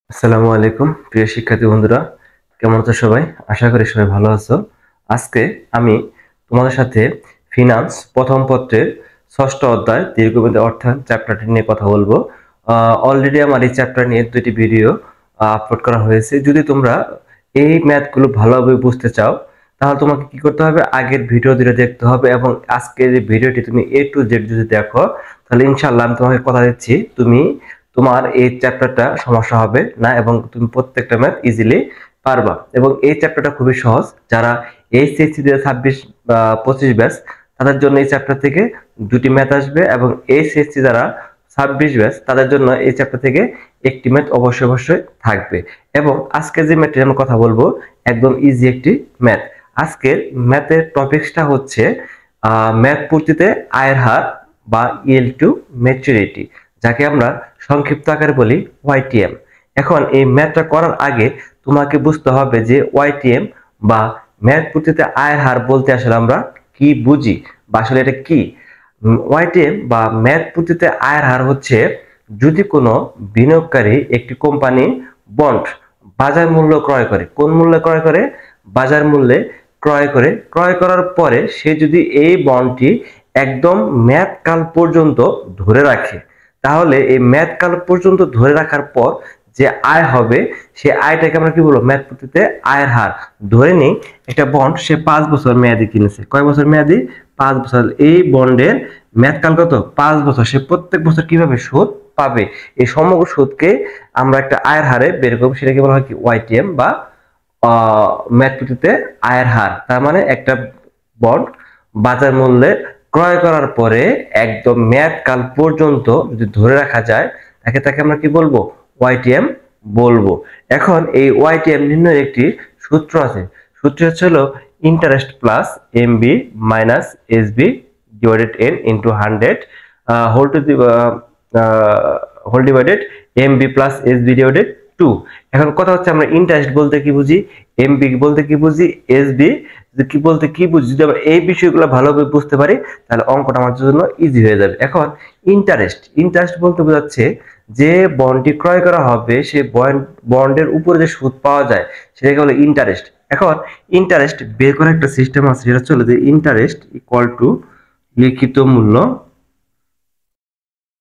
আসসালামু আলাইকুম প্রিয় শিক্ষার্থী বন্ধুরা, কেমন আছো সবাই? আশা করি সবাই ভালো আছো। আজকে আমি তোমাদের সাথে ফিনান্স প্রথম পত্রের ষষ্ঠ অধ্যায় দীর্ঘমেয়াদী অর্থায়ন চ্যাপ্টারটি নিয়ে কথা বলবো। অলরেডি আমার এই চ্যাপ্টার নিয়ে দুটি ভিডিও আপলোড করা হয়েছে। যদি তোমরা এই ম্যাথগুলো ভালোভাবে বুঝতে চাও তাহলে তোমাকে কি করতে হবে, আগের ভিডিও দুটো দেখতে হবে এবং আজকের এই ভিডিওটি তুমি A to Z যদি দেখো তাহলে ইনশাআল্লাহ আমি তোমাকে কথা দিচ্ছি তোমার এই চ্যাপ্টারটা সমস্যা হবে না এবং তুমি প্রত্যেকটা ম্যাথ ইজিলি পারবা। এবং এই চ্যাপ্টারটা খুবই সহজ। যারা এইচএসসি 2026 ব্যাচ তাদের জন্য এই চ্যাপ্টার থেকে দুটি ম্যাথ আসবে এবং এইচএসসি যারা 26 ব্যাচ তাদের জন্য এই চ্যাপ্টার থেকে একটি ম্যাথ অবশ্যই অবশ্যই থাকবে। এবং আজকে যে ম্যাথটি আমরা কথা বলবো একদম ইজি একটি ম্যাথ। আজকের ম্যাথের টপিকসটা হচ্ছে ম্যাথ পূর্তিতে আয়ের হার বা ইয়েল টু ম্যাচুরিটি, যাকে আমরা সংক্ষিপ্ত আকারে বলি ওয়াইটিএম। এখন এই ম্যাথটা করার আগে তোমাকে বুঝতে হবে যে ওয়াইটিএম বা ম্যাথ পদ্ধতিতে আয়ের হার বলতে আসলে আমরা কি বুঝি বা আসলে এটা কি। ওয়াইটিএম বা ম্যাথ পদ্ধতিতে আয়ের হার হচ্ছে যদি কোনো বিনিয়োগকারী একটি কোম্পানি বন্ড বাজার মূল্য ক্রয় করে, কোন মূল্যে ক্রয় করে? বাজার মূল্যে ক্রয় করে। ক্রয় করার পরে সে যদি এই বন্ডটি একদম মেয়াদকাল পর্যন্ত ধরে রাখে, তাহলে এই মেয়াদকাল পর্যন্ত ধরে রাখার পর যে আয় হবে সে আয়টাকে আমরা কি বলবো? মেয়াদ পদ্ধতিতে আয়ের হার। ধরে নিই একটা বন্ড সে 5 বছর মেয়াদি কিনেছে। কয় বছর মেয়াদি? 5 বছর। এই বন্ডের মেয়াদকাল কত? 5 বছর। সে প্রত্যেক বছর কিভাবে সুদ পাবে? এই সমগ্র সুদকে আমরা একটা আয়ের হারে বের করবো, সেটাকে বলা হয় কি? ওয়াইটিএম বা মেয়াদ পদ্ধতিতে আয়ের হার। তার মানে একটা বন্ড বাজার মূল্যে ক্রয় করার পরে একদম মেয়াদকাল পর্যন্ত যদি ধরে রাখা যায় তাকে আমরা কি বলবো? ওয়াইটিএম বলবো। এখন এই ওয়াইটিএম নির্ণয়ের একটি সূত্র আছে। সূত্র হচ্ছে হলো interest plus MB minus SB divided N into 100 whole to the whole divided MB plus SB divided 2। এখন কথা হচ্ছে আমরা ইন্টারেস্ট বলতে কি বুঝি, এমবি বলতে কি বুঝি, এসবি কি বলতে কি বুঝি। যদি আমরা এই বিষয়গুলো ভালোভাবে বুঝতে পারি তাহলে অঙ্কটা আমাদের জন্য ইজি হয়ে যাবে। এখন ইন্টারেস্ট বলতে বোঝাচ্ছে যে বন্ডটি ক্রয় করা হবে সে বন্ডের উপরে যে সুদ পাওয়া যায় সেটাকে বলে ইন্টারেস্ট। এখন ইন্টারেস্ট বের করার একটা সিস্টেম আছে, সেটা হচ্ছে যে ইন্টারেস্ট ইকুয়াল টু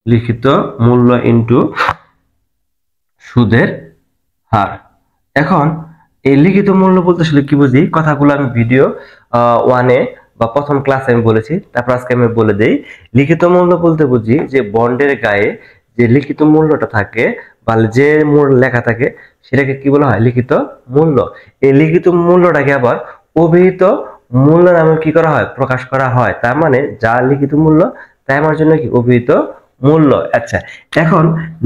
লিখিত মূল্য ইনটু সুদের হার। এখন এই লিখিত মূল্য বলতে আসলে কি বুঝি, কথাগুলো আমি ভিডিও 1-এ বা প্রথম ক্লাসে আমি বলেছি, তারপর আজকে আমি বলে দেই। লিখিত মূল্য বলতে বুঝি যে বন্ডের গায়ে যে লিখিত মূল্যটা থাকে বা যে মূল্য লেখা থাকে সেটাকে কি বলা হয়? লিখিত মূল্য। এই লিখিত মূল্যটাকে আবার অভিহিত মূল্য নামে কি করা হয়? প্রকাশ করা হয়। তার মানে যা লিখিত মূল্য তাই আমার জন্য কি? অভিহিত মূল্য। আচ্ছা, এখন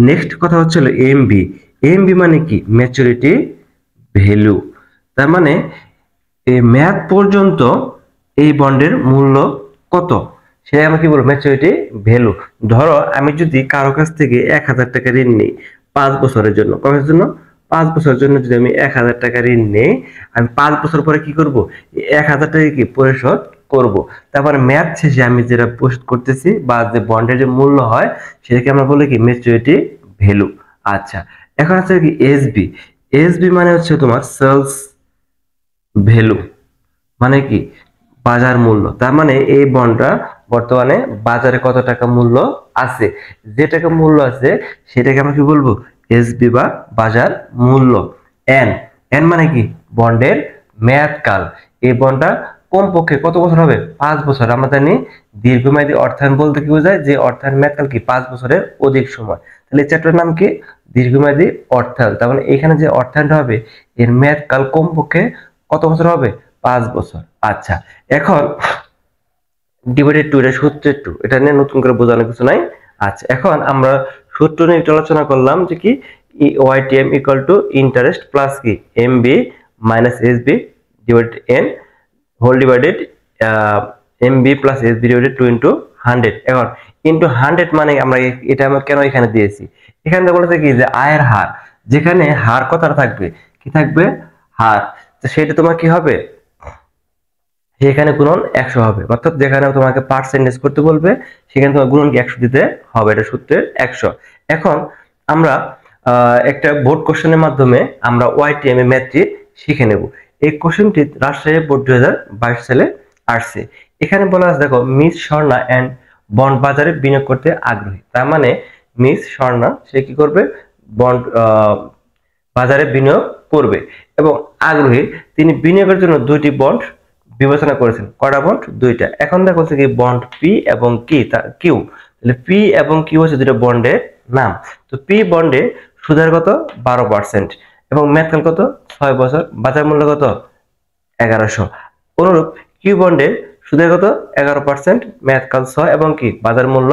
নেক্সট কথা হচ্ছে এমবি। এমবি মানে কি? Maturity value. তার মানে এই মেয়াদ পর্যন্ত এই বন্ডের মূল্য কত সেটা আমরা কি বলবো? Maturity value. ধরো আমি যদি কারো কাছ থেকে 1000 টাকা ঋণ নিই 5 বছরের জন্য, কত জন্য? 5 বছরের জন্য যদি আমি 1000 টাকা ঋণ নেই, আমি 5 বছর পরে কি করব? 1000 টাকা কি পরিশোধ করব। তারপরে মেয়াদ শেষে আমি যেটা পরিশোধ করতেছি বা যে বন্ডের যে মূল্য হয় সেটাকে আমরা বলি কি? Maturity value. আচ্ছা, এখন আছে কি এসবি। এসবি মানে হচ্ছে তোমার সেলস ভ্যালু, মানে কি? বাজার মূল্য। তার মানে এই বন্ডটা বর্তমানে বাজারে কত টাকা মূল্য আছে, যে টাকা মূল্য আছে সেটাকে আমরা কি বলবো? এসবি বা বাজার মূল্য। এন এন মানে কি? বন্ডের মেয়াদকাল। এই বন্ডটা কমপক্ষে কত বছর হবে? 5 বছর। আমরা জানি দীর্ঘমেয়াদী অর্থায়ন বলতে কি বোঝায়? যে অর্থায়ন মেয়াদকাল কি 5 বছরের অধিক সময়। তাহলে এই চ্যাপ্টারের নাম কি? দীর্ঘমেয়াদী অর্থায়ন। তার মানে এখানে যে অর্থায়নটা হবে এর মেয়াদকাল কমপক্ষে কত বছর হবে? 5 বছর। আচ্ছা, এখন ডিভাইডেড টু, এটা সূত্রের টু, এটা নিয়ে নতুন করে বোঝানোর কিছু নাই। আচ্ছা, এখন আমরা সূত্র নিয়ে একটু আলোচনা করলাম যে কি? YTM equal to interest plus কি? MB minus SB divided N whole divided MB plus SB divided 2 into 100। এখন ইন্টু 100 মানে আমরা এটা আমরা কেন এখানে দিয়েছি? এখানে বলেছে কি যে আয়ের হার, যেখানে হার কথাটা থাকবে কি থাকবে? হার। তো সেটা তোমার কি হবে? সেখানে গুণন 100 হবে। অর্থাৎ যেখানে তোমাকে পার্সেন্টেজ করতে বলবে সেখানে তোমার গুণন কি 100 দিতে হবে। এটা সূত্রের 100। এখন আমরা একটা বোর্ড কোশ্চেনের মাধ্যমে আমরা ওয়াইটিএম এর ম্যাথটি শিখে নেব। এই কোশ্চেনটি রাজশাহী বোর্ড 2022 সালে আসছে। এখানে বলা আছে দেখো, মিস স্বর্ণা এন্ড বন্ড বাজারে বিনিয়োগ করতে আগ্রহী। তার মানে মিস স্বর্ণা সে কি করবে, বন্ড বাজারে বিনিয়োগ করবে এবং আগ্রহী। তিনি বিনিয়োগের জন্য দুইটি বন্ড বিবেচনা করেছেন। কয়টা বন্ড? দুইটা। এখন দেখো হচ্ছে কি বন্ড পি এবং কিউ। তাহলে পি এবং কিউ হচ্ছে দুটো বন্ডের নাম। তো পি বন্ডে সুদের কত? 12% এবং মেয়াদকাল কত? 6 বছর। বাজার মূল্য কত? 1100। অনুরূপ কিউ বন্ডে সুদের কত? 11%, মেয়াদকাল 6 এবং কি বাজার মূল্য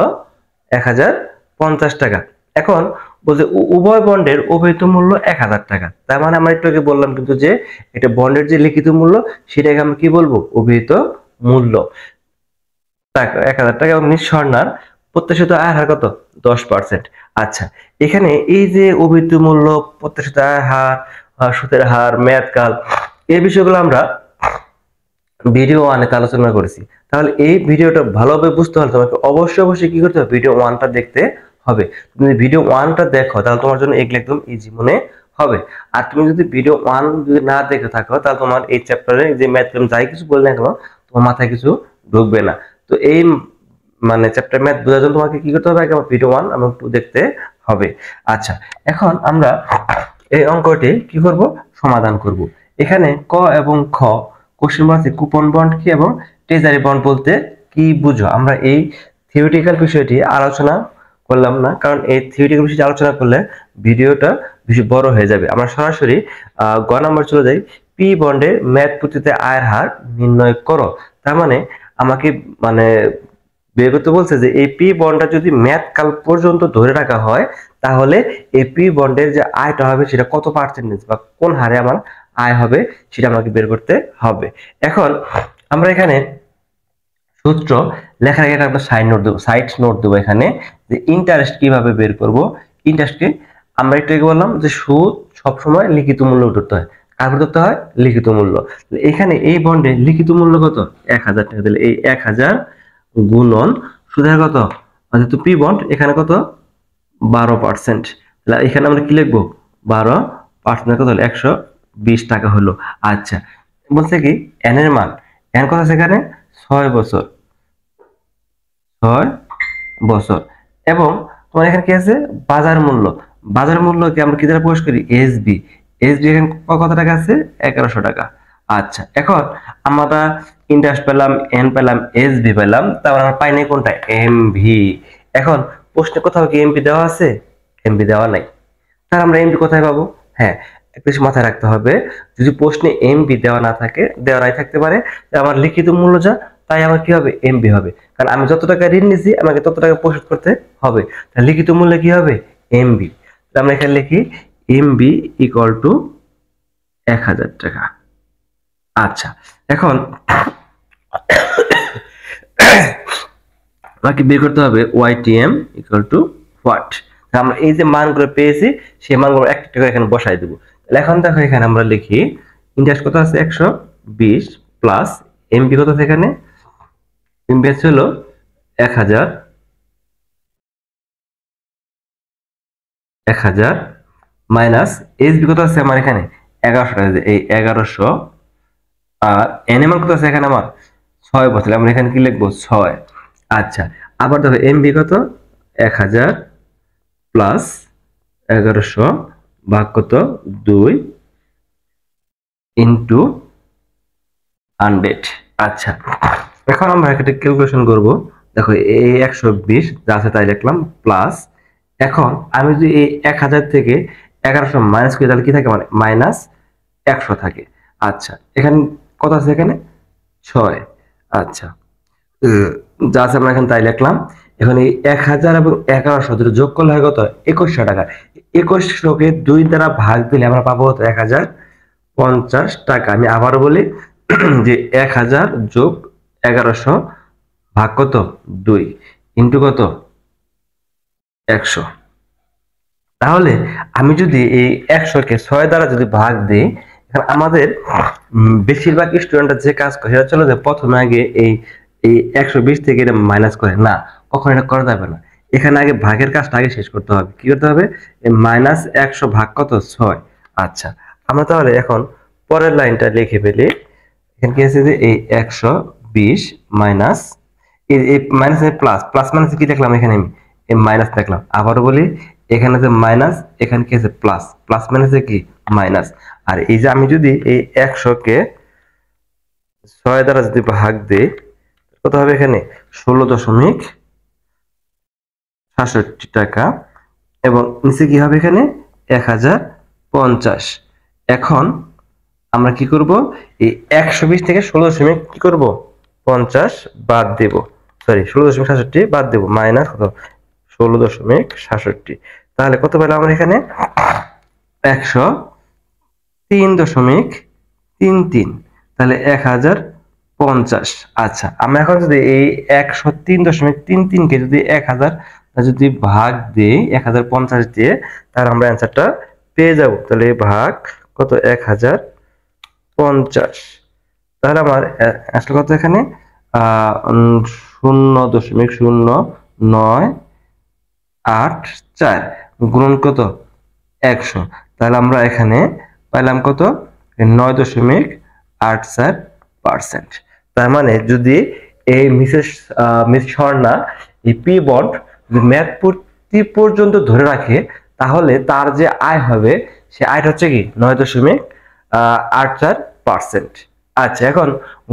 1050 টাকা। এখন বলছে উভয় বন্ডের অভিহিত মূল্য 1000 টাকা। তার মানে আমরা একটু আগে বললাম কিন্তু যে এটা বন্ডের যে লিখিত মূল্য সেটাকে আমরা কি বলবো? অভিহিত মূল্য। 1000 টাকা এবং নিজ স্বর্ণার প্রত্যাশিত আয় হার কত? 10%। আচ্ছা, এখানে এই যে অভিহিত মূল্য, প্রত্যাশিত আয় হার, সুদের হার, মেয়াদকাল, এই বিষয়গুলো আমরা ভিডিও 1 আলোচনা করেছি। তাহলে এই ভিডিওটা ভালোভাবে বুঝতে হলে তোমাকে অবশ্যই কি করতে হবে? ভিডিও 1টা দেখতে হবে। তুমি যদি ভিডিও 1টা দেখো তাহলে তোমার জন্য এগুলো একদম ইজি মনে হবে। আর তুমি যদি ভিডিও 1 যদি না দেখে থাকো তাহলে তোমার এই চ্যাপ্টারে যে ম্যাথ যাই কিছু বললে না কেন তোমার মাথায় কিছু ঢুকবে না। তো এই মানে চ্যাপ্টার ম্যাথ বোঝার জন্য তোমাকে কি করতে হবে? আগে ভিডিও 1 এবং 2 দেখতে হবে। আচ্ছা, এখন আমরা এই অঙ্কটি কি করব? সমাধান করব। এখানে ক এবং খ কোশ্চেন আছে কুপন বন্ড কি এবং ট্রেজারি বন্ড বলতে কি বুঝো? আমরা এই থিওরিটিক্যাল বিষয়টি আলোচনা করলাম না, কারণ এই থিওরিটিক্যাল বিষয়টি আলোচনা করলে ভিডিওটা বেশি বড় হয়ে যাবে। আমরা সরাসরি গ নাম্বার চলে যাই। পি বন্ডের মেয়াদ পূর্তিতে আয়ের হার নির্ণয় করো। তার মানে আমাকে মানে বের করতে বলছে যে এই পি বন্ডটা যদি মেয়াদকাল পর্যন্ত ধরে রাখা হয় তাহলে এই পি বন্ডের যে আয়টা হবে সেটা কত পার্সেন্টেজ বা কোন হারে আমার আয় হবে সেটা আমাকে বের করতে হবে। এখন আমরা এখানে সূত্র লেখার আগে একটা সাইড নোট দেবো এখানে যে ইন্টারেস্ট কিভাবে বের করব। ইন্টারেস্টকে আমরা একটু আগে বললাম যে সুদ সবসময় লিখিত মূল্য ধরতে হয়। কার ধরতে হয়? লিখিত মূল্য। এখানে এই বন্ডে লিখিত মূল্য কত? 1000 টাকা। দিলে এই 1000 গুণন সুদের কত? যেহেতু পি বন্ড এখানে কত? 12%। তাহলে এখানে আমরা কি লিখবো? 12% কত হলো? 120 টাকা হলো। আচ্ছা, বলছে কি এন এর মান, এন কত আছে এখানে? 6 বছর, 6 বছর। এবং তোমার এখানে কি আছে? বাজার মূল্য। বাজার মূল্যকে আমরা কি দ্বারা প্রকাশ করি? এসবি। এসবি এখানে কত টাকা আছে? 1100 টাকা। আচ্ছা, এখন আমরা ইন্টারেস্ট পেলাম, এন পেলাম, এসবি পেলাম, তারপর আমরা পাইনি কোনটা? এমভি। এখন প্রশ্নে কোথাও কি এমভি দেওয়া আছে? এমভি দেওয়া নাই। তাহলে আমরা এমভি কোথায় পাবো? হ্যাঁ, একটা কিছু মাথায় রাখতে হবে, যদি প্রশ্নে এমভি দেওয়া না থাকে, দেওয়া নাই থাকতে পারে, আমার লিখিত মূল্য যা তাই আমার কি হবে? এমভি হবে। কারণ আমি যত টাকা ঋণ নিয়েছি আমাকে তত টাকা পরিশোধ করতে হবে। তাহলে লিখিত মূল্য কি হবে? এমভি। আমরা এখানে লিখি এমভি ইকুয়াল টু 1000 টাকা। আচ্ছা, এখন আমাকে বের করতে হবে ওয়াইটিএম ইকুয়াল টু হোয়াট। আমরা এই যে মানগুলো পেয়েছি সেই মানগুলো একটা করে এখানে বসাই দেবো। তাহলে এখন দেখো এখানে আমরা লিখি ইন্টারেস্ট কত আছে? 120 প্লাস এমবি কত আছে এখানে? এমবি আছে হলো 1000 মাইনাস এসবি কত আছে আমার এখানে? 1100 টাকা। এই 1100 আর এন এর মান কত আছে এখানে আমার? 6 বছর। আমরা এখানে কি লিখবো? 6। আচ্ছা, আবার দেখো এমবি কত? 1000 প্লাস 1100 ভাগ কত? 2 ইন্টু 100। আচ্ছা, এখন আমরা একটা ক্যালকুলেশন করব। দেখো এই 120 যা আছে তাই লিখলাম প্লাস, এখন আমি যদি এই 1000 থেকে 1100 মাইনাস করি তাহলে কি থাকে? মানে মাইনাস 100 থাকে। আচ্ছা, এখানে কত আছে? এখানে 6। আচ্ছা, যা আছে আমরা এখানে তাই লিখলাম। এখন এই 1000 এবং 1100 দুটো যোগ করলে হয় কত? 2100 টাকা। 2100 কে 2 দ্বারা ভাগ দিলে আমরা পাবো কত? 1050 টাকা। আমি আবার বলি যে 1000 যোগ 1100 ভাগ কত? 2 ইন্টু কত? 100। তাহলে আমি যদি এই 100 কে 6 দ্বারা যদি ভাগ দিই, আমাদের বেশিরভাগ স্টুডেন্টরা যে কাজ করে সেটা চলে যে প্রথমে আগে এই 120 থেকে এটা মাইনাস করে। না, কখনো এটা করা যাবে না। এখানে আগে ভাগের কাজটা আগে শেষ করতে হবে। কি করতে হবে? মাইনাস 100 ভাগ কত? 6। আচ্ছা, আমরা তাহলে এখন পরের লাইনটা লিখে ফেলি। এখানে কি আছে যে এই 120 মাইনাস এই মাইনাস প্লাস, প্লাস মাইনাস কি দেখলাম এখানে? আমি এই মাইনাস দেখলাম। আবারও বলি, এখানে যে মাইনাস, এখানে কি আছে প্লাস, প্লাস মাইনাসে কি মাইনাস। আর এই যে আমি যদি এই 100 কে 6 দ্বারা যদি ভাগ দিই, কত হবে এখানে? 16.67 টাকা। এবং নিচে কি হবে এখানে? 1050। এখন আমরা কি করব? এই 120 থেকে 16 কি করব? 50 বাদ দেব। সরি, 16.67 বাদ দেব, মাইনাস কত? 16.67। তাহলে কত পেলাম আমরা এখানে? 103.33। তাহলে 1050। আচ্ছা, আমরা এখন যদি এই 103.33 কে যদি 1000 যদি ভাগ দিই 1050 দিয়ে, তাহলে আমরা অ্যান্সারটা পেয়ে যাব। তাহলে ভাগ কত? 1050। তাহলে আমার আসলে কত এখানে? 0.0984 গুণন কত? 100। তাহলে আমরা এখানে পাইলাম কত? 9.84%। তার মানে যদি এই মিস স্বর্ণা এই পি বন্ড ম্যাথ পূর্তি পর্যন্ত ধরে রাখে, তাহলে তার যে আয় হবে, সে আয়টা হচ্ছে কি 9.84%। আচ্ছা, এখন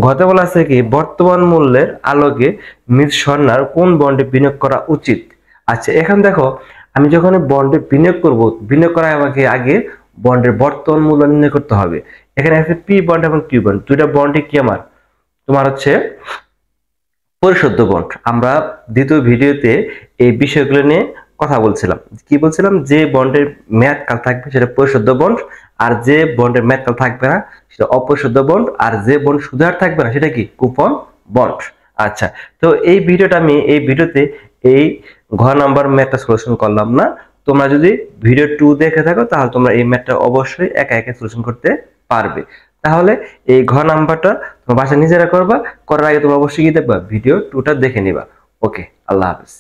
ঘতে বলা আছে কি বর্তমান মূল্যের আলোকে মিস স্বর্ণার কোন বন্ডে বিনিয়োগ করা উচিত। আচ্ছা, এখন দেখো, আমি যখন বন্ডে বিনিয়োগ করব, বিনিয়োগ করার আমাকে আগে বন্ডের বর্তমান মূল্য নির্ণয় করতে হবে। এখানে আছে পি বন্ড এবং কিউ বন্ড, দুইটা বন্ডে কি আমার তোমার হচ্ছে পরিশুদ্ধ বন্ড। আমরা দ্বিতীয় ভিডিওতে এই বিষয়গুলো নিয়ে কথা বলছিলাম। কি বলছিলাম? যে বন্ডের মেয়াদকাল থাকবে সেটা পরিশুদ্ধ বন্ড, আর যে বন্ডের মেয়াদকাল থাকবে না সেটা অপরিশুদ্ধ বন্ড, আর যে বন্ড সুদের হার থাকবে না সেটা কি কুপন বন্ড। আচ্ছা, তো এই ভিডিওতে এই ঘ নাম্বার ম্যাথটা সলিউশন করলাম না। তোমরা যদি ভিডিও 2 দেখে থাকো, তাহলে তোমরা এই ম্যাথটা অবশ্যই একা একা সলিউশন করতে পারবে। তাহলে এই ঘ নাম্বারটা তোমার বাসায় নিজেরা করবা, করার আগে তোমরা অবশ্যই কি দেখবা? ভিডিও 2টা দেখে নিবা। ওকে, আল্লাহ হাফেজ।